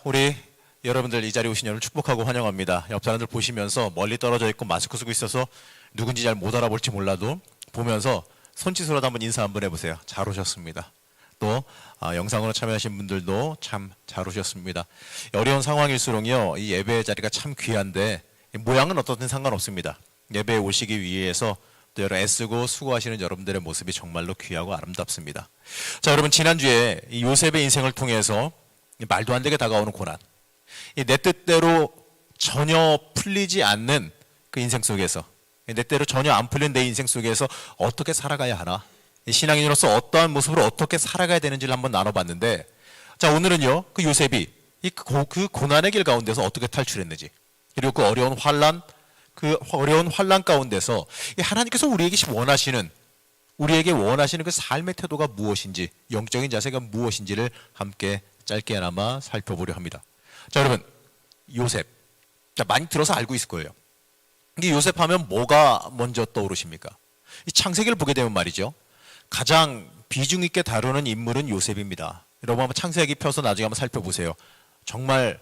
우리 여러분들 이 자리에 오신 여러분 축복하고 환영합니다. 옆 사람들 보시면서 멀리 떨어져 있고 마스크 쓰고 있어서 누군지 잘 못 알아볼지 몰라도 보면서 손짓으로도 한번 인사 한번 해보세요. 잘 오셨습니다. 또 영상으로 참여하신 분들도 참 잘 오셨습니다. 어려운 상황일수록요, 이 예배 자리가 참 귀한데 모양은 어떻든 상관없습니다. 예배에 오시기 위해서 또 여러 애쓰고 수고하시는 여러분들의 모습이 정말로 귀하고 아름답습니다. 자, 여러분, 지난주에 이 요셉의 인생을 통해서 말도 안 되게 다가오는 고난, 내 뜻대로 전혀 풀리지 않는 그 인생 속에서, 내 뜻대로 전혀 안 풀린 내 인생 속에서 어떻게 살아가야 하나, 신앙인으로서 어떠한 모습으로 어떻게 살아가야 되는지를 한번 나눠봤는데, 자, 오늘은요, 그 요셉이 그 고난의 길 가운데서 어떻게 탈출했는지, 그리고 그 어려운 환란 가운데서 하나님께서 우리에게 원하시는 그 삶의 태도가 무엇인지, 영적인 자세가 무엇인지를 함께 짧게나마 살펴보려 합니다. 자, 여러분, 요셉, 자, 많이 들어서 알고 있을 거예요. 이 요셉 하면 뭐가 먼저 떠오르십니까? 이 창세기를 보게 되면 말이죠, 가장 비중 있게 다루는 인물은 요셉입니다. 여러분 한번 창세기 펴서 나중에 한번 살펴보세요. 정말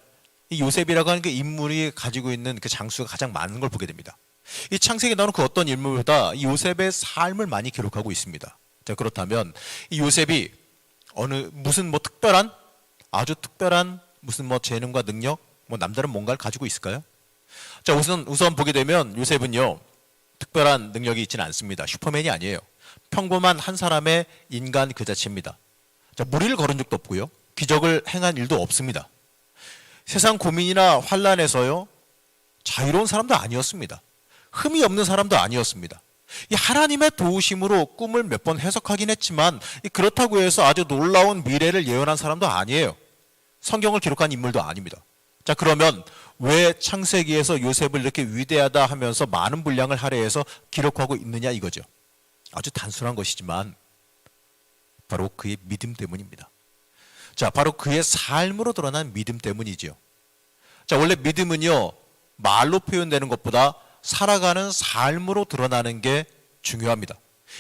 이 요셉이라고 하는 그 인물이 가지고 있는 그 장수가 가장 많은 걸 보게 됩니다. 이 창세기에 나오는 그 어떤 인물보다 이 요셉의 삶을 많이 기록하고 있습니다. 자, 그렇다면 이 요셉이 무슨 아주 특별한 무슨 재능과 능력, 남다른 뭔가를 가지고 있을까요? 자, 우선 보게 되면 요셉은요, 특별한 능력이 있지는 않습니다. 슈퍼맨이 아니에요. 평범한 한 사람의 인간 그 자체입니다. 자, 무리를 걸은 적도 없고요, 기적을 행한 일도 없습니다. 세상 고민이나 환란에서요, 자유로운 사람도 아니었습니다. 흠이 없는 사람도 아니었습니다. 이 하나님의 도우심으로 꿈을 몇 번 해석하긴 했지만 그렇다고 해서 아주 놀라운 미래를 예언한 사람도 아니에요. 성경을 기록한 인물도 아닙니다. 자, 그러면 왜 창세기에서 요셉을 이렇게 위대하다 하면서 많은 분량을 할애해서 기록하고 있느냐 이거죠. 아주 단순한 것이지만 바로 그의 믿음 때문입니다. 자, 바로 그의 삶으로 드러난 믿음 때문이죠. 자, 원래 믿음은요, 말로 표현되는 것보다 살아가는 삶으로 드러나는 게 중요합니다.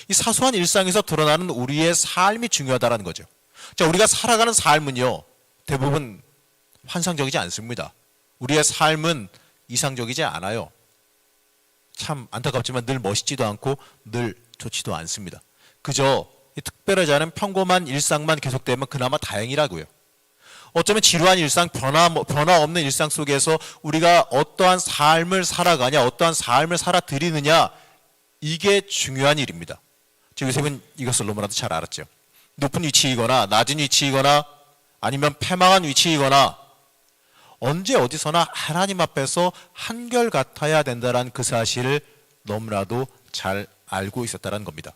이 사소한 일상에서 드러나는 우리의 삶이 중요하다는 거죠. 자, 우리가 살아가는 삶은요, 대부분 환상적이지 않습니다. 우리의 삶은 이상적이지 않아요. 참 안타깝지만 늘 멋있지도 않고 늘 좋지도 않습니다. 그저 특별하지 않은 평범한 일상만 계속되면 그나마 다행이라고요. 어쩌면 지루한 일상, 변화 없는 일상 속에서 우리가 어떠한 삶을 살아가냐, 어떠한 삶을 살아드리느냐, 이게 중요한 일입니다. 요셉은 이것을 너무나도 잘 알았죠. 높은 위치이거나 낮은 위치이거나 아니면 패망한 위치이거나 언제 어디서나 하나님 앞에서 한결같아야 된다는 그 사실을 너무나도 잘 알고 있었다는 겁니다.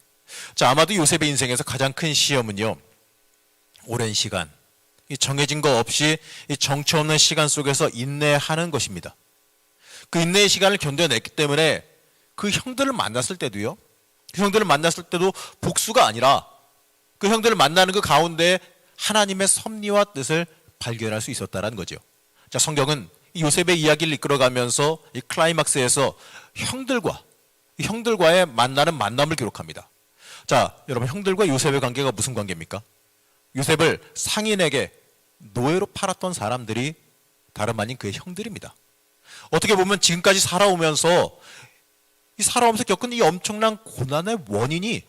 자, 아마도 요셉의 인생에서 가장 큰 시험은요, 오랜 시간, 이 정해진 거 없이 이 정처 없는 시간 속에서 인내하는 것입니다. 그 인내의 시간을 견뎌냈기 때문에 그 형들을 만났을 때도 복수가 아니라 그 형들을 만나는 그 가운데 하나님의 섭리와 뜻을 발견할 수 있었다는 거죠. 자, 성경은 이 요셉의 이야기를 이끌어가면서 이 클라이막스에서 형들과의 만남을 기록합니다. 자, 여러분, 형들과 요셉의 관계가 무슨 관계입니까? 요셉을 상인에게 노예로 팔았던 사람들이 다름 아닌 그의 형들입니다. 어떻게 보면 지금까지 살아오면서 겪은 이 엄청난 고난의 원인이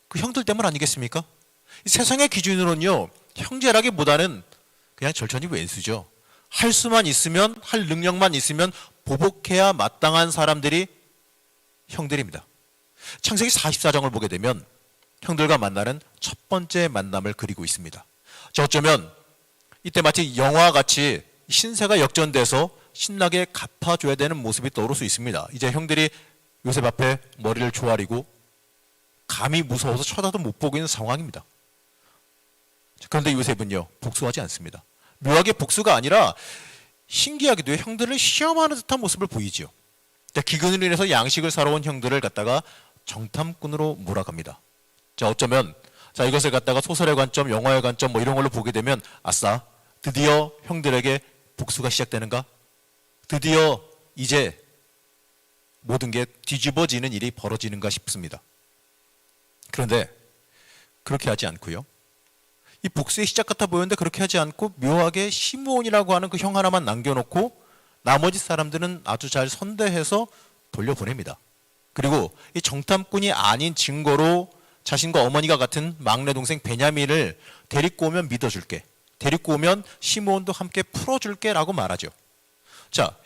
그 형들 때문 아니겠습니까? 이 세상의 기준으로는요, 형제라기보다는 그냥 절천이 왼수죠. 할 능력만 있으면 보복해야 마땅한 사람들이 형들입니다. 창세기 44장을 보게 되면 형들과 만나는 첫 번째 만남을 그리고 있습니다. 자, 어쩌면 이때 마치 영화같이 신세가 역전돼서 신나게 갚아줘야 되는 모습이 떠오를 수 있습니다. 이제 형들이 요셉 앞에 머리를 조아리고 감히 무서워서 쳐다도 못 보고 있는 상황입니다. 그런데 요셉은요, 복수하지 않습니다. 묘하게 복수가 아니라 신기하게도 형들을 시험하는 듯한 모습을 보이죠. 기근으로 인해서 양식을 사러 온 형들을 갖다가 정탐꾼으로 몰아갑니다. 자, 어쩌면 이것을 갖다가 소설의 관점, 영화의 관점 이런 걸로 보게 되면 아싸, 드디어 형들에게 복수가 시작되는가? 드디어 이제 모든 게 뒤집어지는 일이 벌어지는가 싶습니다. 그런데 그렇게 하지 않고요, 이 복수의 시작 같아 보였는데 그렇게 하지 않고 묘하게 시므온이라고 하는 그 형 하나만 남겨놓고 나머지 사람들은 아주 잘 선대해서 돌려보냅니다. 그리고 이 정탐꾼이 아닌 증거로 자신과 어머니가 같은 막내 동생 베냐민을 데리고 오면 믿어줄게. 데리고 오면 시므온도 함께 풀어줄게 라고 말하죠. 자,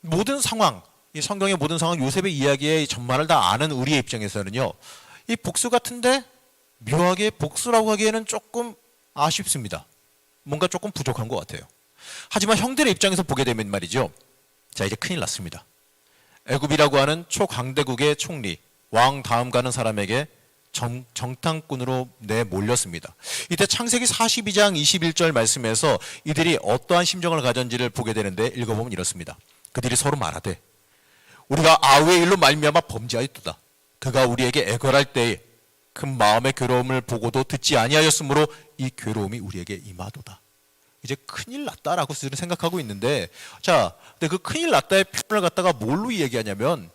모든 상황, 이 성경의 모든 상황, 요셉의 이야기의 전말을 다 아는 우리의 입장에서는요, 이 복수 같은데 묘하게 복수라고 하기에는 조금 아쉽습니다. 뭔가 조금 부족한 것 같아요. 하지만 형들의 입장에서 보게 되면 말이죠. 자, 이제 큰일 났습니다. 애굽이라고 하는 초강대국의 총리, 왕 다음 가는 사람에게 정탐꾼으로 내몰렸습니다. 이때 창세기 42장 21절 말씀에서 이들이 어떠한 심정을 가졌는지를 보게 되는데 읽어보면 이렇습니다. 그들이 서로 말하되 우리가 아우의 일로 말미암아 범죄하였도다. 그가 우리에게 애걸할 때에 큰 마음의 괴로움을 보고도 듣지 아니하였으므로 이 괴로움이 우리에게 임하도다. 이제 큰일 났다라고 생각하고 있는데, 자, 근데 그 큰일 났다의 표현을 갖다가 뭘로 얘기하냐면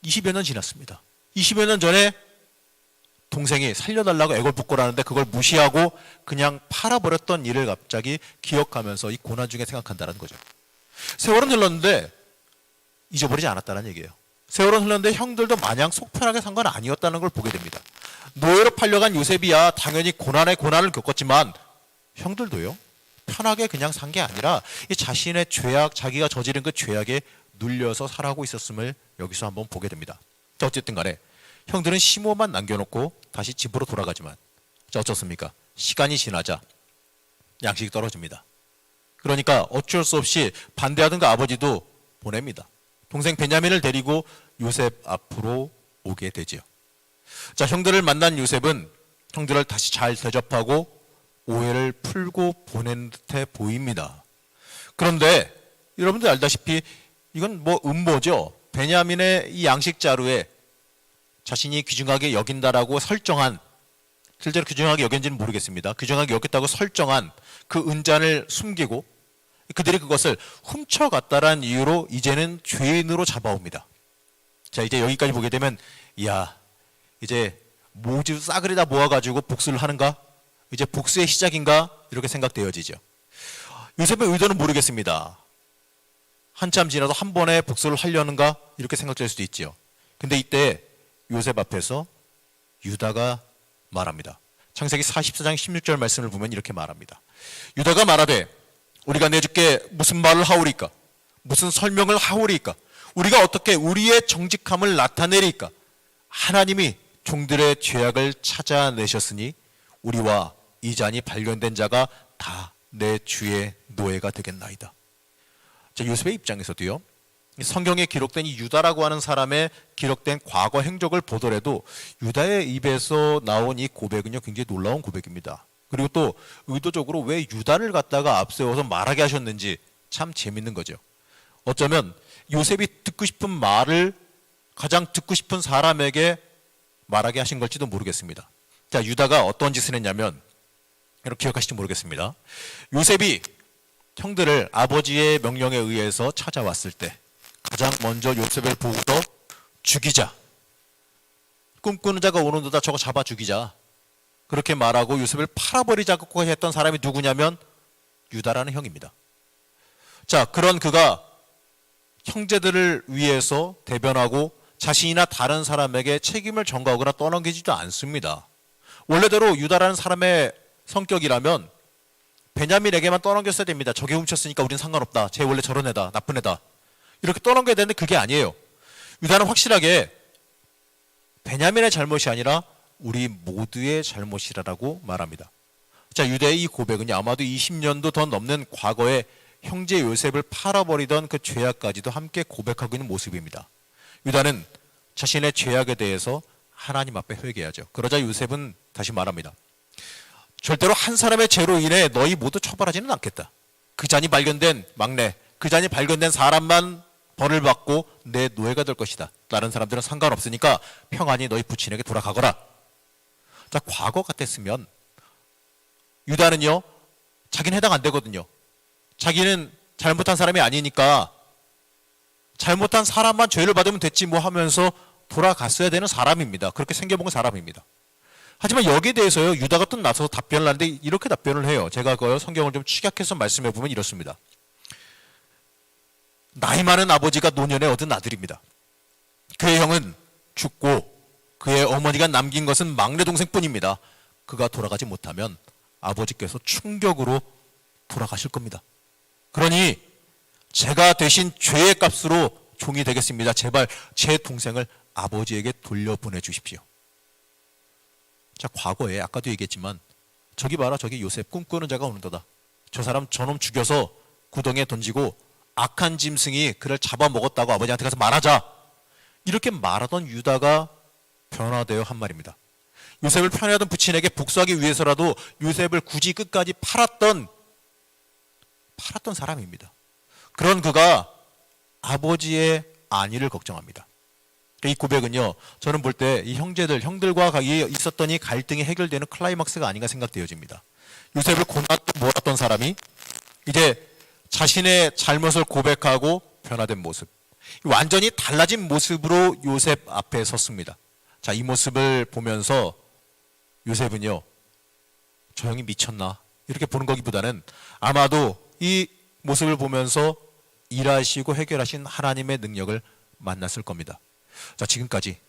20여 년 지났습니다. 20여 년 전에 동생이 살려달라고 애걸복걸하는데 그걸 무시하고 그냥 팔아버렸던 일을 갑자기 기억하면서 이 고난 중에 생각한다는 거죠. 세월은 흘렀는데 잊어버리지 않았다는 얘기예요. 세월은 흘렀는데 형들도 마냥 속편하게 산 건 아니었다는 걸 보게 됩니다. 노예로 팔려간 요셉이야 당연히 고난에 고난을 겪었지만 형들도요, 편하게 그냥 산 게 아니라 이 자신의 죄악, 자기가 저지른 그 죄악에 눌려서 살아가고 있었음을 여기서 한번 보게 됩니다. 자, 어쨌든 간에 형들은 시므온만 남겨놓고 다시 집으로 돌아가지만, 자, 어쩌습니까? 시간이 지나자 양식이 떨어집니다. 그러니까 어쩔 수 없이 반대하던 그 아버지도 보냅니다. 동생 베냐민을 데리고 요셉 앞으로 오게 되지요. 자, 형들을 만난 요셉은 형들을 다시 잘 대접하고 오해를 풀고 보낸 듯해 보입니다. 그런데 여러분들 알다시피 이건 뭐 음모죠. 베냐민의 이 양식 자루에 자신이 귀중하게 여긴다라고 설정한, 실제로 귀중하게 여긴지는 모르겠습니다. 귀중하게 여겼다고 설정한 그 은잔을 숨기고 그들이 그것을 훔쳐갔다란 이유로 이제는 죄인으로 잡아옵니다. 자, 이제 여기까지 보게 되면, 이야, 이제 모두 싸그리 다 모아가지고 복수를 하는가? 이제 복수의 시작인가? 이렇게 생각되어지죠. 요셉의 의도는 모르겠습니다. 한참 지나도 한 번에 복수를 하려는가? 이렇게 생각될 수도 있죠. 근데 이때 요셉 앞에서 유다가 말합니다. 창세기 44장 16절 말씀을 보면 이렇게 말합니다. 유다가 말하되 우리가 내주께 무슨 말을 하오리까? 무슨 설명을 하오리까? 우리가 어떻게 우리의 정직함을 나타내리까? 하나님이 종들의 죄악을 찾아내셨으니 우리와 이 잔이 발견된 자가 다 내 주의 노예가 되겠나이다. 자, 요셉의 입장에서도요, 성경에 기록된 이 유다라고 하는 사람의 기록된 과거 행적을 보더라도 유다의 입에서 나온 이 고백은요, 굉장히 놀라운 고백입니다. 그리고 또 의도적으로 왜 유다를 갖다가 앞세워서 말하게 하셨는지 참 재밌는 거죠. 어쩌면 요셉이 듣고 싶은 말을 가장 듣고 싶은 사람에게 말하게 하신 걸지도 모르겠습니다. 자, 유다가 어떤 짓을 했냐면, 이렇게 기억하실지 모르겠습니다. 요셉이 형들을 아버지의 명령에 의해서 찾아왔을 때 가장 먼저 요셉을 보고서 죽이자, 꿈꾸는 자가 오는도다, 저거 잡아 죽이자, 그렇게 말하고 요셉을 팔아버리자고 했던 사람이 누구냐면 유다라는 형입니다. 자, 그런 그가 형제들을 위해서 대변하고 자신이나 다른 사람에게 책임을 전가하거나 떠넘기지도 않습니다. 원래대로 유다라는 사람의 성격이라면 베냐민에게만 떠넘겼어야 됩니다. 저게 훔쳤으니까 우린 상관없다, 쟤 원래 저런 애다, 나쁜 애다, 이렇게 떠넘겨야 되는데 그게 아니에요. 유다는 확실하게 베냐민의 잘못이 아니라 우리 모두의 잘못이라고 말합니다. 자, 유다의 이 고백은요, 아마도 20년도 더 넘는 과거에 형제 요셉을 팔아버리던 그 죄악까지도 함께 고백하고 있는 모습입니다. 유다는 자신의 죄악에 대해서 하나님 앞에 회개하죠. 그러자 요셉은 다시 말합니다. 절대로 한 사람의 죄로 인해 너희 모두 처벌하지는 않겠다. 그 잔이 발견된 막내, 그 잔이 발견된 사람만 벌을 받고 내 노예가 될 것이다. 다른 사람들은 상관없으니까 평안히 너희 부친에게 돌아가거라. 자, 과거 같았으면 유다는요, 자기는 해당 안 되거든요. 자기는 잘못한 사람이 아니니까 잘못한 사람만 죄를 받으면 됐지 뭐 하면서 돌아갔어야 되는 사람입니다. 그렇게 생겨본 사람입니다. 하지만 여기에 대해서요, 유다가 또 나서서 답변을 하는데 이렇게 답변을 해요. 제가 그 성경을 좀 축약해서 말씀해 보면 이렇습니다. 나이 많은 아버지가 노년에 얻은 아들입니다. 그의 형은 죽고 그의 어머니가 남긴 것은 막내 동생뿐입니다. 그가 돌아가지 못하면 아버지께서 충격으로 돌아가실 겁니다. 그러니 제가 대신 죄의 값으로 종이 되겠습니다. 제발 제 동생을 아버지에게 돌려보내 주십시오. 자, 과거에 아까도 얘기했지만 저기 봐라, 저기 요셉 꿈꾸는 자가 오는 거다. 저 사람 저놈 죽여서 구덩이에 던지고 악한 짐승이 그를 잡아먹었다고 아버지한테 가서 말하자. 이렇게 말하던 유다가 변화되어 한 말입니다. 요셉을 편애하던 부친에게 복수하기 위해서라도 요셉을 굳이 끝까지 팔았던 사람입니다. 그런 그가 아버지의 안위를 걱정합니다. 이 고백은요, 저는 볼 때 이 형들과 있었던 이 갈등이 해결되는 클라이막스가 아닌가 생각되어집니다. 요셉을 고난으로 몰았던 사람이 이제 자신의 잘못을 고백하고 변화된 모습, 완전히 달라진 모습으로 요셉 앞에 섰습니다. 자, 이 모습을 보면서 요셉은요, 저 형이 미쳤나? 이렇게 보는 거기보다는 아마도 이 모습을 보면서 일하시고 해결하신 하나님의 능력을 만났을 겁니다. 자, 지금까지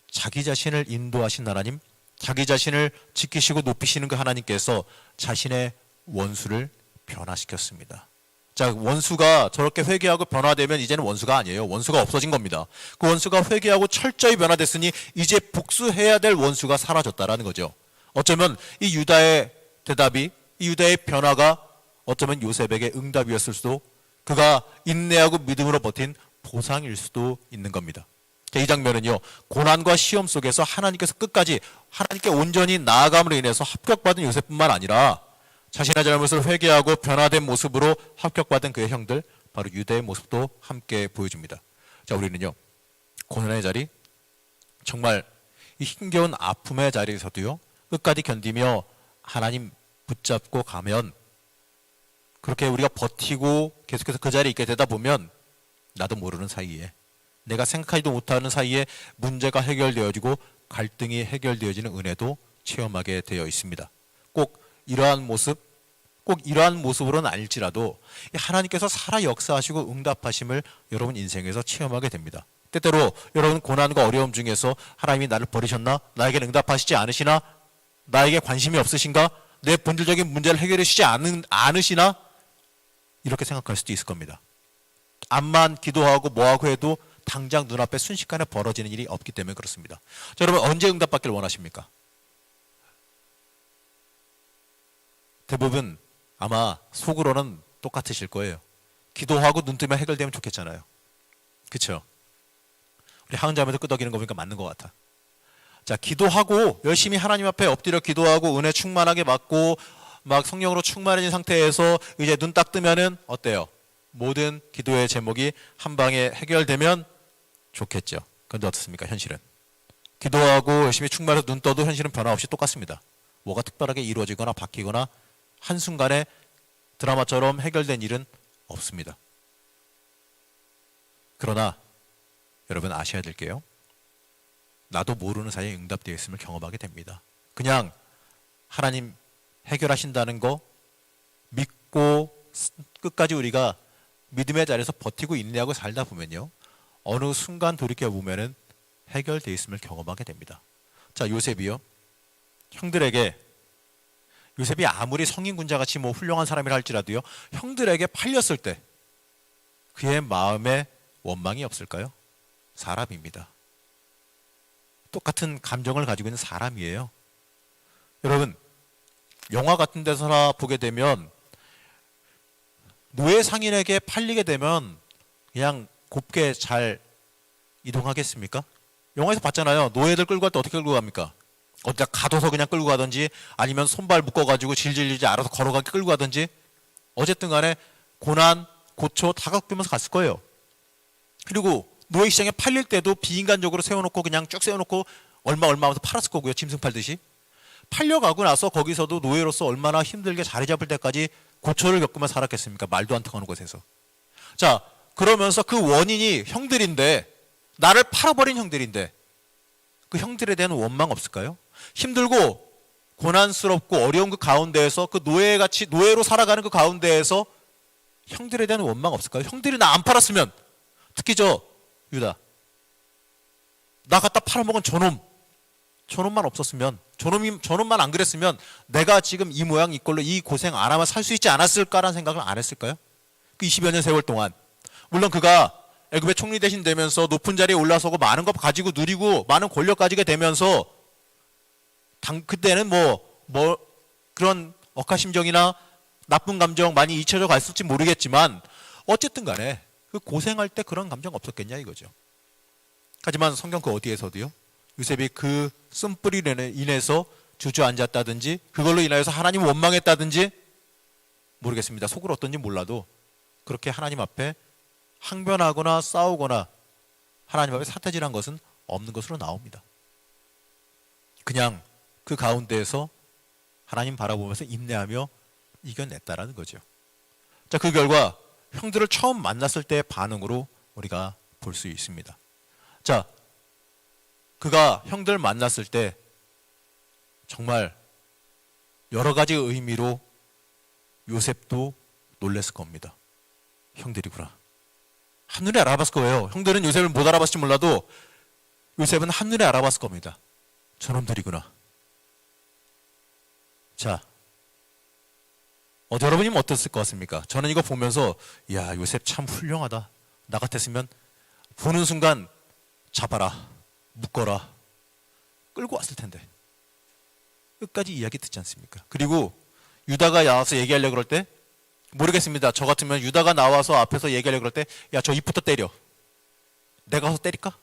자기 자신을 인도하신 하나님, 자기 자신을 지키시고 높이시는 그 하나님께서 자신의 원수를 변화시켰습니다. 자, 원수가 저렇게 회개하고 변화되면 이제는 원수가 아니에요. 원수가 없어진 겁니다. 그 원수가 회개하고 철저히 변화됐으니 이제 복수해야 될 원수가 사라졌다라는 거죠. 어쩌면 이 유다의 대답이, 이 유다의 변화가 어쩌면 요셉에게 응답이었을 수도, 그가 인내하고 믿음으로 버틴 보상일 수도 있는 겁니다. 이 장면은요, 고난과 시험 속에서 하나님께서 끝까지 하나님께 온전히 나아감으로 인해서 합격받은 요셉뿐만 아니라 자신의 잘못을 회개하고 변화된 모습으로 합격받은 그의 형들, 바로 유다의 모습도 함께 보여줍니다. 자, 우리는요, 고난의 자리, 정말 이 힘겨운 아픔의 자리에서도요, 끝까지 견디며 하나님 붙잡고 가면, 그렇게 우리가 버티고 계속해서 그 자리에 있게 되다 보면 나도 모르는 사이에, 내가 생각하지도 못하는 사이에 문제가 해결되어지고 갈등이 해결되어지는 은혜도 체험하게 되어 있습니다. 꼭 이러한 모습으로는 아닐지라도 하나님께서 살아 역사하시고 응답하심을 여러분 인생에서 체험하게 됩니다. 때때로 여러분 고난과 어려움 중에서 하나님이 나를 버리셨나? 나에게 응답하시지 않으시나? 나에게 관심이 없으신가? 내 본질적인 문제를 해결해 주시지 않으시나? 이렇게 생각할 수도 있을 겁니다. 암만 기도하고 뭐하고 해도 당장 눈앞에 순식간에 벌어지는 일이 없기 때문에 그렇습니다. 자, 여러분 언제 응답받기를 원하십니까? 대부분 아마 속으로는 똑같으실 거예요. 기도하고 눈 뜨면 해결되면 좋겠잖아요. 그렇죠? 우리 하은자매도 끄덕이는 거 보니까 맞는 것 같아. 자, 기도하고 열심히 하나님 앞에 엎드려 기도하고 은혜 충만하게 받고 막 성령으로 충만해진 상태에서 이제 눈 딱 뜨면은 어때요? 모든 기도의 제목이 한 방에 해결되면 좋겠죠. 그런데 어떻습니까? 현실은 기도하고 열심히 충만해서 눈 떠도 현실은 변화 없이 똑같습니다. 뭐가 특별하게 이루어지거나 바뀌거나 한순간에 드라마처럼 해결된 일은 없습니다. 그러나 여러분 아셔야 될 게요, 나도 모르는 사이에 응답되어 있음을 경험하게 됩니다. 그냥 하나님 해결하신다는 거 믿고 끝까지 우리가 믿음의 자리에서 버티고 인내하고 살다 보면요, 어느 순간 돌이켜보면은 해결되어 있음을 경험하게 됩니다. 자, 요셉이요, 형들에게, 요셉이 아무리 성인군자같이 뭐 훌륭한 사람이라 할지라도요, 형들에게 팔렸을 때 그의 마음에 원망이 없을까요? 사람입니다. 똑같은 감정을 가지고 있는 사람이에요. 여러분, 영화 같은 데서나 보게 되면 노예 상인에게 팔리게 되면 그냥 곱게 잘 이동하겠습니까? 영화에서 봤잖아요. 노예들 끌고 갈 때 어떻게 끌고 갑니까? 어디다 가둬서 그냥 끌고 가든지 아니면 손발 묶어가지고 질질질질 알아서 걸어가게 끌고 가든지, 어쨌든 간에 고난, 고초 다 겪으면서 갔을 거예요. 그리고 노예 시장에 팔릴 때도 비인간적으로 세워놓고 그냥 쭉 세워놓고 얼마 하면서 팔았을 거고요. 짐승 팔듯이. 팔려가고 나서 거기서도 노예로서 얼마나 힘들게 자리 잡을 때까지 고초를 겪으며 살았겠습니까? 말도 안 통하는 곳에서. 자, 그러면서 그 원인이 형들인데, 나를 팔아버린 형들인데 그 형들에 대한 원망 없을까요? 힘들고 고난스럽고 어려운 그 가운데에서 그 노예같이 노예로 살아가는 그 가운데에서 형들에 대한 원망 없을까요? 형들이 나 안 팔았으면, 특히 저 유다, 나 갖다 팔아먹은 저놈만 없었으면, 저놈만 안 그랬으면 내가 지금 이 모양 이 꼴로 이 고생 안 하면 살 수 있지 않았을까라는 생각을 안 했을까요? 그 20여 년 세월 동안. 물론 그가 애굽의 총리 대신 되면서 높은 자리에 올라서고 많은 것 가지고 누리고 많은 권력 가지게 되면서 그때는 뭐 그런 억하심정이나 나쁜 감정 많이 잊혀져 갔을지 모르겠지만 어쨌든 간에 그 고생할 때 그런 감정 없었겠냐 이거죠. 하지만 성경 그 어디에서도요, 요셉이 그 쓴뿌리로 인해서 주저앉았다든지 그걸로 인하여서 하나님을 원망했다든지 모르겠습니다. 속으로 어떤지 몰라도 그렇게 하나님 앞에 항변하거나 싸우거나 하나님 앞에 사태질한 것은 없는 것으로 나옵니다. 그냥 그 가운데에서 하나님 바라보면서 인내하며 이겨냈다라는 거죠. 자, 그 결과 형들을 처음 만났을 때의 반응으로 우리가 볼 수 있습니다. 자, 그가 형들 만났을 때 정말 여러 가지 의미로 요셉도 놀랐을 겁니다. 형들이구나. 한눈에 알아봤을 거예요. 형들은 요셉을 못 알아봤을지 몰라도 요셉은 한눈에 알아봤을 겁니다. 저놈들이구나. 자, 여러분이면 어땠을 것 같습니까? 저는 이거 보면서 야, 요셉 참 훌륭하다. 나 같았으면 보는 순간 잡아라, 묶어라, 끌고 왔을 텐데. 끝까지 이야기 듣지 않습니까? 그리고 유다가 나와서 얘기하려고 그럴 때 모르겠습니다. 저 같으면 유다가 나와서 앞에서 얘기하려고 그럴 때 야, 저 입부터 때려. 내가 가서 때릴까?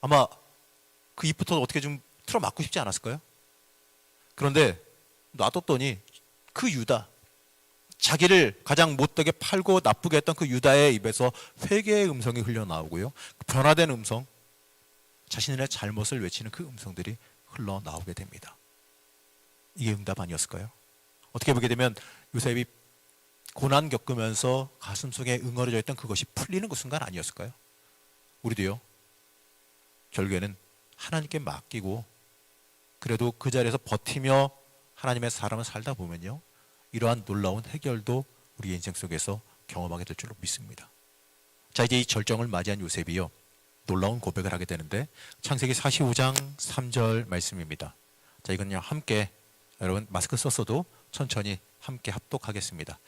아마 그 입부터 어떻게 좀 틀어 맞고 싶지 않았을까요? 그런데 놔뒀더니 그 유다, 자기를 가장 못되게 팔고 나쁘게 했던 그 유다의 입에서 회개의 음성이 흘러나오고요, 변화된 음성, 자신의 잘못을 외치는 그 음성들이 흘러나오게 됩니다. 이게 응답 아니었을까요? 어떻게 보게 되면 요셉이 고난 겪으면서 가슴속에 응어려져 있던 그것이 풀리는 그 순간 아니었을까요? 우리도요, 결국에는 하나님께 맡기고 그래도 그 자리에서 버티며 하나님의 사람을 살다 보면요, 이러한 놀라운 해결도 우리 인생 속에서 경험하게 될 줄로 믿습니다. 자, 이제 이 절정을 맞이한 요셉이요, 놀라운 고백을 하게 되는데 창세기 45장 3절 말씀입니다. 자, 이건요 함께, 여러분 마스크 썼어도 천천히 함께 합독하겠습니다.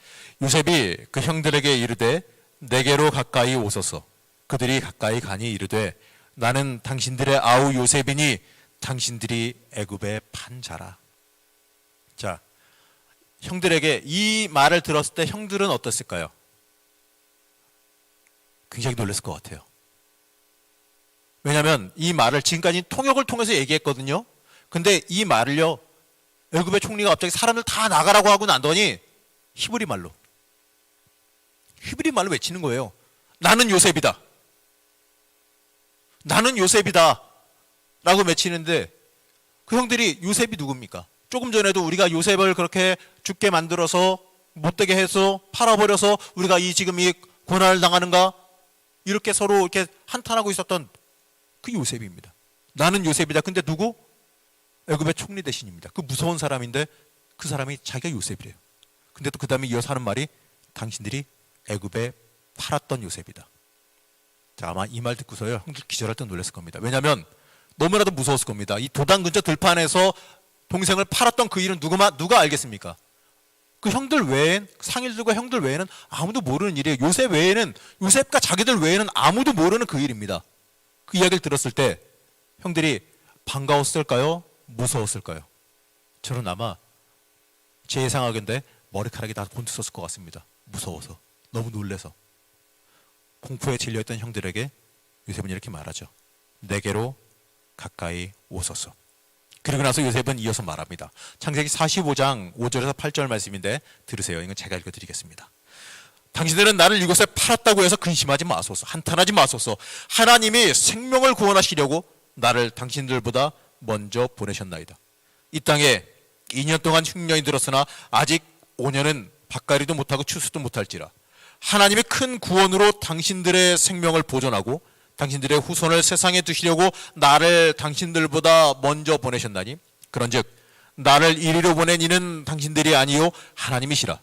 요셉이 그 형들에게 이르되 내게로 가까이 오소서. 그들이 가까이 가니 이르되 나는 당신들의 아우 요셉이니 당신들이 애굽의 판자라. 자, 형들에게 이 말을 들었을 때 형들은 어땠을까요? 굉장히 놀랐을 것 같아요. 왜냐하면 이 말을 지금까지 통역을 통해서 얘기했거든요. 근데 이 말을요, 애굽의 총리가 갑자기 사람들 다 나가라고 하고 나더니 히브리 말로 외치는 거예요. 나는 요셉이다. 나는 요셉이다 라고 외치는데 그 형들이 요셉이 누굽니까? 조금 전에도 우리가 요셉을 그렇게 죽게 만들어서 못되게 해서 팔아버려서 우리가 지금 이 고난을 당하는가, 이렇게 서로 이렇게 한탄하고 있었던 그 요셉입니다. 나는 요셉이다. 근데 누구? 애굽의 총리 대신입니다. 그 무서운 사람인데 그 사람이 자기가 요셉이래요. 근데 또 그 다음에 이어서 하는 말이 당신들이 애굽에 팔았던 요셉이다. 자, 아마 이 말 듣고서요 형들 기절할 때 놀랐을 겁니다. 왜냐하면 너무나도 무서웠을 겁니다. 이 도단 근처 들판에서 동생을 팔았던 그 일은 누가 알겠습니까? 그 형들 외엔, 상일들과 형들 외에는 아무도 모르는 일이에요. 요셉 외에는, 요셉과 자기들 외에는 아무도 모르는 그 일입니다. 그 이야기를 들었을 때 형들이 반가웠을까요? 무서웠을까요? 저는 아마 제 예상하건대 머리카락이 다 곤두섰을 것 같습니다. 무서워서, 너무 놀래서. 공포에 질려있던 형들에게 요셉은 이렇게 말하죠. 내게로 가까이 오소서. 그리고 나서 요셉은 이어서 말합니다. 창세기 45장 5절에서 8절 말씀인데 들으세요. 이건 제가 읽어드리겠습니다. 당신들은 나를 이곳에 팔았다고 해서 근심하지 마소서. 한탄하지 마소서. 하나님이 생명을 구원하시려고 나를 당신들보다 먼저 보내셨나이다. 이 땅에 2년 동안 흉년이 들었으나 아직 5년은 밭갈이도 못하고 추수도 못할지라. 하나님의 큰 구원으로 당신들의 생명을 보존하고 당신들의 후손을 세상에 두시려고 나를 당신들보다 먼저 보내셨나니 그런즉 나를 이리로 보낸 이는 당신들이 아니요 하나님이시라.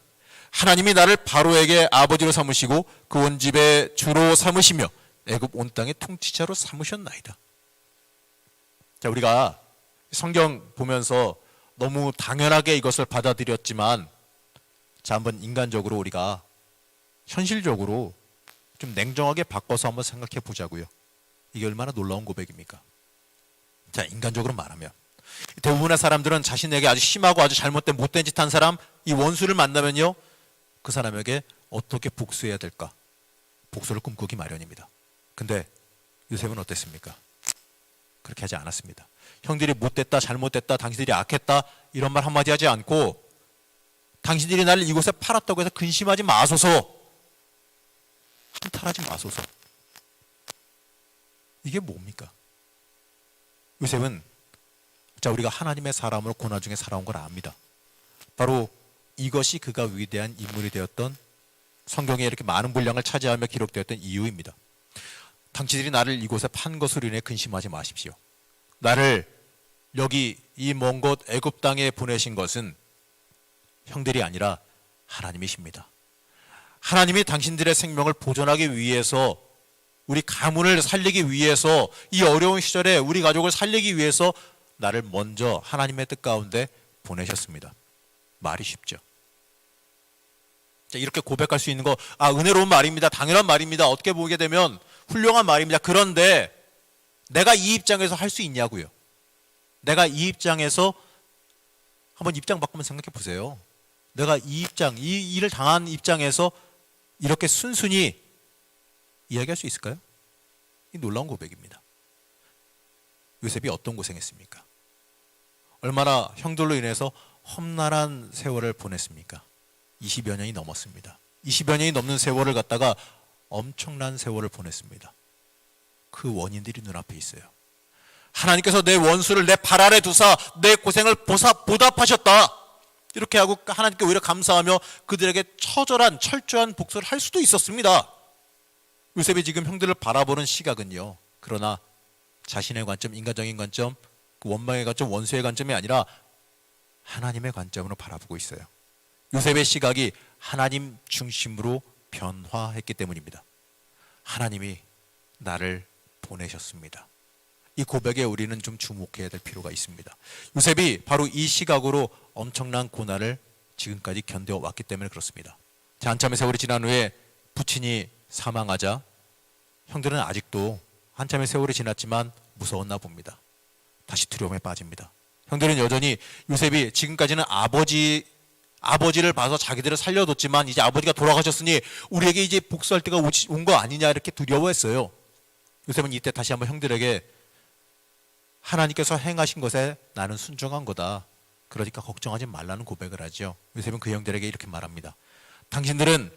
하나님이 나를 바로에게 아버지로 삼으시고 그 온 집의 주로 삼으시며 애굽 온 땅의 통치자로 삼으셨나이다. 자, 우리가 성경 보면서 너무 당연하게 이것을 받아들였지만, 자, 한번 인간적으로 우리가 현실적으로 좀 냉정하게 바꿔서 한번 생각해 보자고요. 이게 얼마나 놀라운 고백입니까? 자, 인간적으로 말하면 대부분의 사람들은 자신에게 아주 심하고 아주 잘못된 못된 짓 한 사람, 이 원수를 만나면요, 그 사람에게 어떻게 복수해야 될까? 복수를 꿈꾸기 마련입니다. 근데 요셉은 어땠습니까? 그렇게 하지 않았습니다. 형들이 못됐다, 잘못됐다, 당신들이 악했다 이런 말 한마디 하지 않고, 당신들이 나를 이곳에 팔았다고 해서 근심하지 마소서, 한탄하지 마소서. 이게 뭡니까? 요셉은, 자, 우리가 하나님의 사람으로 고난 중에 살아온 걸 압니다. 바로 이것이 그가 위대한 인물이 되었던, 성경에 이렇게 많은 분량을 차지하며 기록되었던 이유입니다. 당신들이 나를 이곳에 판 것으로 인해 근심하지 마십시오. 나를 여기 이 먼 곳 애굽 땅에 보내신 것은 형들이 아니라 하나님이십니다. 하나님이 당신들의 생명을 보존하기 위해서, 우리 가문을 살리기 위해서, 이 어려운 시절에 우리 가족을 살리기 위해서 나를 먼저 하나님의 뜻 가운데 보내셨습니다. 말이 쉽죠. 자, 이렇게 고백할 수 있는 거, 은혜로운 말입니다. 당연한 말입니다. 어떻게 보게 되면 훌륭한 말입니다. 그런데 내가 이 입장에서 할 수 있냐고요. 내가 이 입장에서 한번 입장 바꾸면 생각해 보세요. 내가 이 입장, 이 일을 당한 입장에서 이렇게 순순히 이야기할 수 있을까요? 이 놀라운 고백입니다. 요셉이 어떤 고생했습니까? 얼마나 형들로 인해서 험난한 세월을 보냈습니까? 20여 년이 넘었습니다. 20여 년이 넘는 세월을 갖다가 엄청난 세월을 보냈습니다. 그 원인들이 눈앞에 있어요. 하나님께서 내 원수를 내 발 아래 두사 내 고생을 보답하셨다. 이렇게 하고 하나님께 오히려 감사하며 그들에게 처절한 철저한 복수를 할 수도 있었습니다. 요셉이 지금 형들을 바라보는 시각은요, 그러나 자신의 관점, 인간적인 관점, 그 원망의 관점, 원수의 관점이 아니라 하나님의 관점으로 바라보고 있어요. 요셉의 시각이 하나님 중심으로 변화했기 때문입니다. 하나님이 나를 보내셨습니다. 이 고백에 우리는 좀 주목해야 될 필요가 있습니다. 요셉이 바로 이 시각으로 엄청난 고난을 지금까지 견뎌왔기 때문에 그렇습니다. 자, 한참의 세월이 지난 후에 부친이 사망하자 형들은 아직도, 한참의 세월이 지났지만 무서웠나 봅니다. 다시 두려움에 빠집니다. 형들은 여전히 요셉이 지금까지는 아버지를 봐서 자기들을 살려뒀지만 이제 아버지가 돌아가셨으니 우리에게 이제 복수할 때가 온 거 아니냐, 이렇게 두려워했어요. 요셉은 이때 다시 한번 형들에게 하나님께서 행하신 것에 나는 순종한 거다, 그러니까 걱정하지 말라는 고백을 하죠. 요셉은 그 형들에게 이렇게 말합니다. 당신들은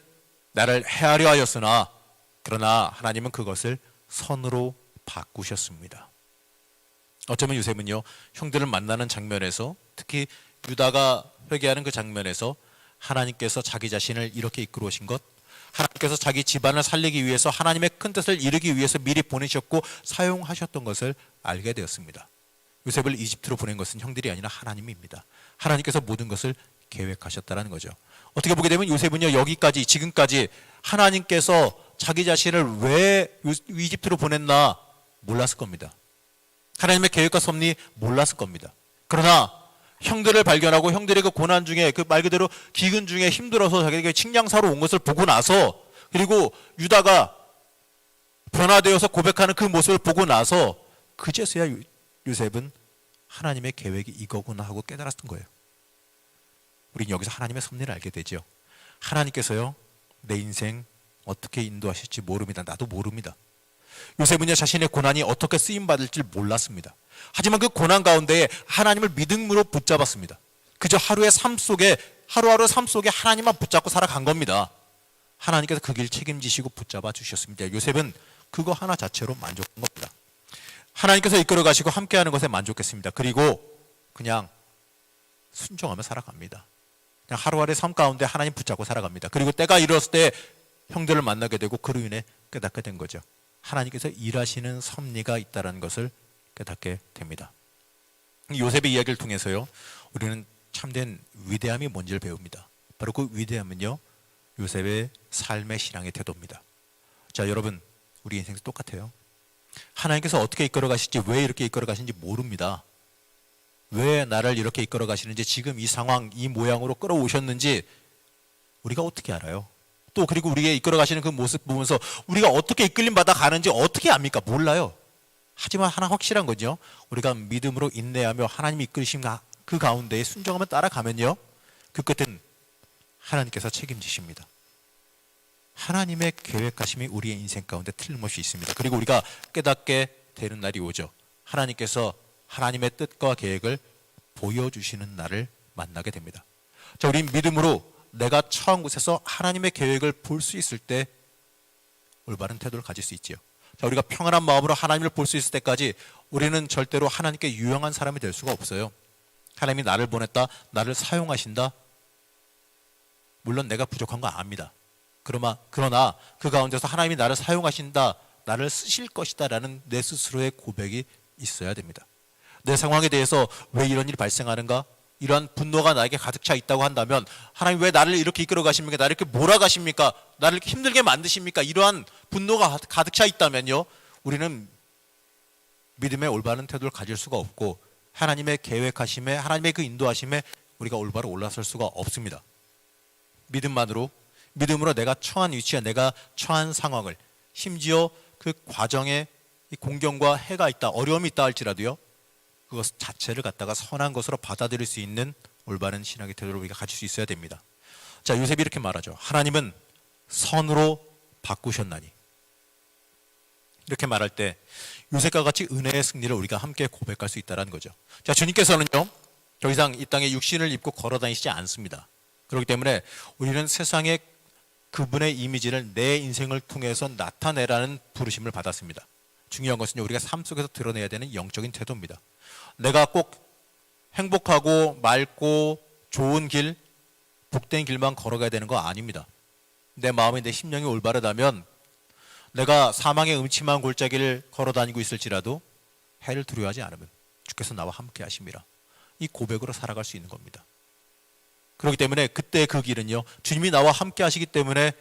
나를 해하려 하였으나 그러나 하나님은 그것을 선으로 바꾸셨습니다. 어쩌면 요셉은요, 형들을 만나는 장면에서, 특히 유다가 회개하는 그 장면에서 하나님께서 자기 자신을 이렇게 이끌어 오신 것, 하나님께서 자기 집안을 살리기 위해서 하나님의 큰 뜻을 이루기 위해서 미리 보내셨고 사용하셨던 것을 알게 되었습니다. 요셉을 이집트로 보낸 것은 형들이 아니라 하나님입니다. 하나님께서 모든 것을 계획하셨다는 거죠. 어떻게 보게 되면 요셉은요, 여기까지, 지금까지 하나님께서 자기 자신을 왜 이집트로 보냈나 몰랐을 겁니다. 하나님의 계획과 섭리 몰랐을 겁니다. 그러나 형들을 발견하고 형들의 그 고난 중에, 그 말 그대로 기근 중에 힘들어서 자기에게 식량사로 온 것을 보고 나서, 그리고 유다가 변화되어서 고백하는 그 모습을 보고 나서 그제서야 요셉은 하나님의 계획이 이거구나 하고 깨달았던 거예요. 우린 여기서 하나님의 섭리를 알게 되죠. 하나님께서요, 내 인생 어떻게 인도하실지 모릅니다. 나도 모릅니다. 요셉은요, 자신의 고난이 어떻게 쓰임받을지 몰랐습니다. 하지만 그 고난 가운데 하나님을 믿음으로 붙잡았습니다. 그저 하루의 삶 속에, 하루하루 삶 속에 하나님만 붙잡고 살아간 겁니다. 하나님께서 그 길 책임지시고 붙잡아 주셨습니다. 요셉은 그거 하나 자체로 만족한 겁니다. 하나님께서 이끌어 가시고 함께하는 것에 만족했습니다. 그리고 그냥 순종하며 살아갑니다. 그냥 하루하루의 삶 가운데 하나님 붙잡고 살아갑니다. 그리고 때가 이르렀을 때 형들을 만나게 되고 그로 인해 깨닫게 된 거죠. 하나님께서 일하시는 섭리가 있다는 것을 깨닫게 됩니다. 요셉의 이야기를 통해서요, 우리는 참된 위대함이 뭔지를 배웁니다. 바로 그 위대함은요, 요셉의 삶의 신앙의 태도입니다. 자, 여러분, 우리 인생도 똑같아요. 하나님께서 어떻게 이끌어 가실지, 왜 이렇게 이끌어 가시는지 모릅니다. 왜 나를 이렇게 이끌어 가시는지, 지금 이 상황, 이 모양으로 끌어오셨는지 우리가 어떻게 알아요? 또 그리고 우리에게 이끌어 가시는 그 모습 보면서 우리가 어떻게 이끌림 받아 가는지 어떻게 압니까? 몰라요. 하지만 하나 확실한 거죠. 우리가 믿음으로 인내하며 하나님이 이끌으신 그 가운데에 순종하며 따라가면요, 그 끝은 하나님께서 책임지십니다. 하나님의 계획하심이 우리의 인생 가운데 틀림없이 있습니다. 그리고 우리가 깨닫게 되는 날이 오죠. 하나님께서 하나님의 뜻과 계획을 보여주시는 날을 만나게 됩니다. 자, 우리 믿음으로 내가 처한 곳에서 하나님의 계획을 볼 수 있을 때 올바른 태도를 가질 수 있지요. 자, 우리가 평안한 마음으로 하나님을 볼 수 있을 때까지 우리는 절대로 하나님께 유용한 사람이 될 수가 없어요. 하나님이 나를 보냈다, 나를 사용하신다. 물론 내가 부족한 거 압니다. 그러나 그 가운데서 하나님이 나를 사용하신다, 나를 쓰실 것이다 라는 내 스스로의 고백이 있어야 됩니다. 내 상황에 대해서 왜 이런 일이 발생하는가? 이러한 분노가 나에게 가득 차 있다고 한다면, 하나님 왜 나를 이렇게 이끌어 가십니까? 나를 이렇게 몰아가십니까? 나를 이렇게 힘들게 만드십니까? 이러한 분노가 가득 차 있다면요, 우리는 믿음의 올바른 태도를 가질 수가 없고 하나님의 계획하심에, 하나님의 그 인도하심에 우리가 올바로 올라설 수가 없습니다. 믿음으로 내가 처한 위치와 내가 처한 상황을, 심지어 그 과정에 이 공경과 해가 있다, 어려움이 있다 할지라도요, 그것 자체를 갖다가 선한 것으로 받아들일 수 있는 올바른 신앙의 태도를 우리가 가질 수 있어야 됩니다. 자, 요셉이 이렇게 말하죠. 하나님은 선으로 바꾸셨나니. 이렇게 말할 때 요셉과 같이 은혜의 승리를 우리가 함께 고백할 수 있다는 거죠. 자, 주님께서는요, 더 이상 이 땅에 육신을 입고 걸어 다니시지 않습니다. 그렇기 때문에 우리는 세상에 그분의 이미지를 내 인생을 통해서 나타내라는 부르심을 받았습니다. 중요한 것은 우리가 삶 속에서 드러내야 되는 영적인 태도입니다. 내가 꼭 행복하고 맑고 좋은 길, 복된 길만 걸어가야 되는 거 아닙니다. 내 마음이, 내 심령이 올바르다면 내가 사망의 음침한 골짜기를 걸어 다니고 있을지라도 해를 두려워하지 않으면 주께서 나와 함께 하심이라, 이 고백으로 살아갈 수 있는 겁니다. 그렇기 때문에 그때 그 길은요, 주님이 나와 함께 하시기 때문에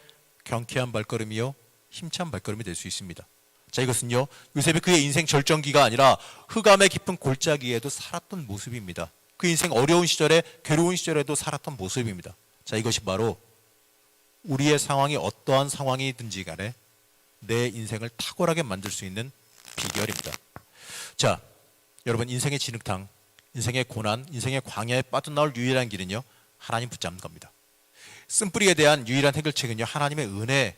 경쾌한 발걸음이요, 힘찬 발걸음이 될 수 있습니다. 자, 이것은요, 요셉이 그의 인생 절정기가 아니라 흑암의 깊은 골짜기에도 살았던 모습입니다. 그 인생 어려운 시절에, 괴로운 시절에도 살았던 모습입니다. 자, 이것이 바로 우리의 상황이 어떠한 상황이든지 간에 내 인생을 탁월하게 만들 수 있는 비결입니다. 자, 여러분, 인생의 진흙탕, 인생의 고난, 인생의 광야에 빠져나올 유일한 길은요, 하나님 붙잡는 겁니다. 쓴뿌리에 대한 유일한 해결책은요, 하나님의 은혜,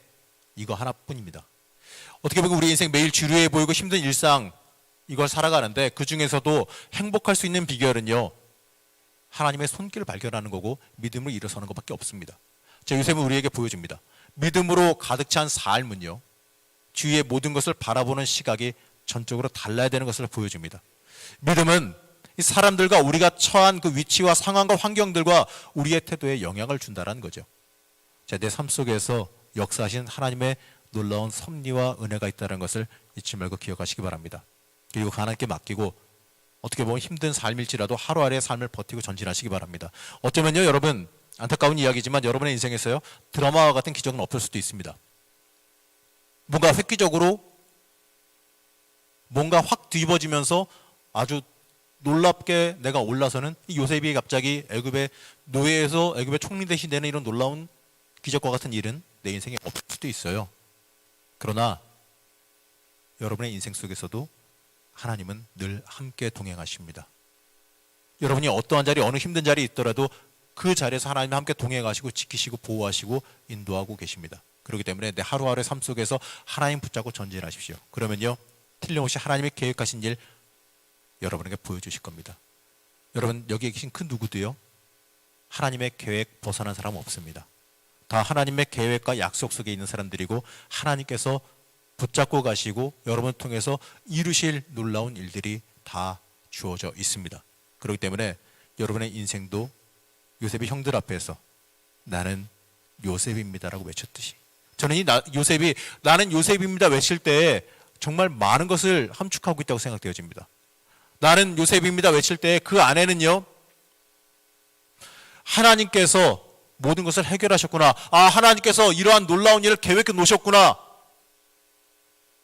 이거 하나뿐입니다. 어떻게 보면 우리 인생 매일 지루해 보이고 힘든 일상, 이걸 살아가는데 그 중에서도 행복할 수 있는 비결은요, 하나님의 손길을 발견하는 거고 믿음으로 일어서는 것밖에 없습니다. 자, 요셉은 우리에게 보여줍니다. 믿음으로 가득 찬 삶은요, 주위의 모든 것을 바라보는 시각이 전적으로 달라야 되는 것을 보여줍니다. 믿음은 이 사람들과 우리가 처한 그 위치와 상황과 환경들과 우리의 태도에 영향을 준다는 거죠. 자, 내 삶 속에서 역사하신 하나님의 놀라운 섭리와 은혜가 있다는 것을 잊지 말고 기억하시기 바랍니다. 그리고 하나님께 맡기고 어떻게 보면 힘든 삶일지라도 하루하루의 삶을 버티고 전진하시기 바랍니다. 어쩌면요, 여러분, 안타까운 이야기지만 여러분의 인생에서요, 드라마와 같은 기적은 없을 수도 있습니다. 뭔가 획기적으로 뭔가 확 뒤집어지면서 아주 놀랍게 내가 올라서는, 이 요셉이 갑자기 애굽의 노예에서 애굽의 총리 대신 되는 이런 놀라운 기적과 같은 일은 내 인생에 없을 수도 있어요. 그러나 여러분의 인생 속에서도 하나님은 늘 함께 동행하십니다. 여러분이 어떠한 자리, 어느 힘든 자리에 있더라도 그 자리에서 하나님이 함께 동행하시고 지키시고 보호하시고 인도하고 계십니다. 그렇기 때문에 내 하루하루의 삶 속에서 하나님 붙잡고 전진하십시오. 그러면요, 틀림없이 하나님이 계획하신 일 여러분에게 보여주실 겁니다. 여러분, 여기에 계신 그 누구도요, 하나님의 계획 벗어난 사람은 없습니다. 다 하나님의 계획과 약속 속에 있는 사람들이고 하나님께서 붙잡고 가시고 여러분을 통해서 이루실 놀라운 일들이 다 주어져 있습니다. 그렇기 때문에 여러분의 인생도 요셉의 형들 앞에서 나는 요셉입니다라고 외쳤듯이, 저는 요셉이 나는 요셉입니다 외칠 때 정말 많은 것을 함축하고 있다고 생각되어집니다. 나는 요셉입니다 외칠 때 그 안에는요, 하나님께서 모든 것을 해결하셨구나. 하나님께서 이러한 놀라운 일을 계획해 놓으셨구나.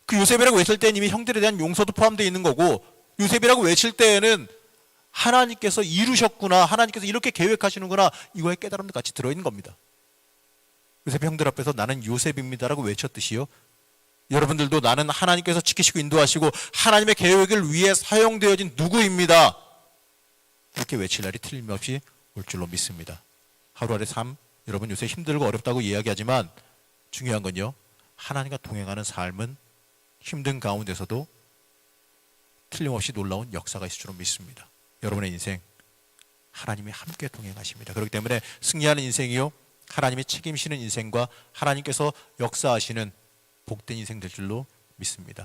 그 요셉이라고 외칠 때는 이미 형들에 대한 용서도 포함되어 있는 거고, 요셉이라고 외칠 때에는 하나님께서 이루셨구나, 하나님께서 이렇게 계획하시는구나, 이거의 깨달음도 같이 들어있는 겁니다. 요셉의 형들 앞에서 나는 요셉입니다라고 외쳤듯이요, 여러분들도 나는 하나님께서 지키시고 인도하시고 하나님의 계획을 위해 사용되어진 누구입니다, 이렇게 외칠 날이 틀림없이 올 줄로 믿습니다. 하루하루의 삶, 여러분 요새 힘들고 어렵다고 이야기하지만 중요한 건요, 하나님과 동행하는 삶은 힘든 가운데서도 틀림없이 놀라운 역사가 있을 줄로 믿습니다. 여러분의 인생 하나님이 함께 동행하십니다. 그렇기 때문에 승리하는 인생이요, 하나님이 책임지는 인생과 하나님께서 역사하시는 복된 인생 될 줄로 믿습니다.